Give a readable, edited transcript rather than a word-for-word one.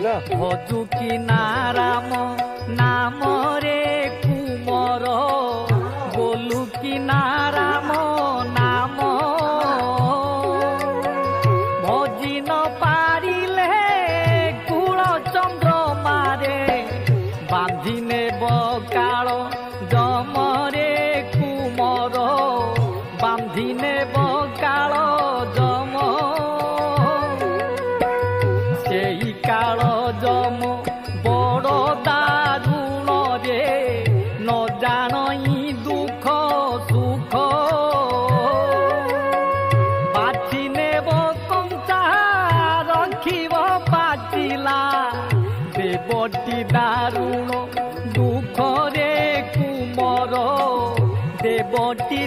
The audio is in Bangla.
ভজু কি নারাম নাম রে কুমর বলু কি নারাম নাম ভজি ন পারিলে কুল চন্দ্রমারে বাঁধি নেব কাল জমরে কুমর বাঁধি নেব কাল জম সেই কাল জম বড় দারুণ রে ন জানই দুঃখ সুখ বাছি নেব কঞ্চা রখিব পাচিলা দেবটি দারুণ দুঃখ রে কুমর দেবটি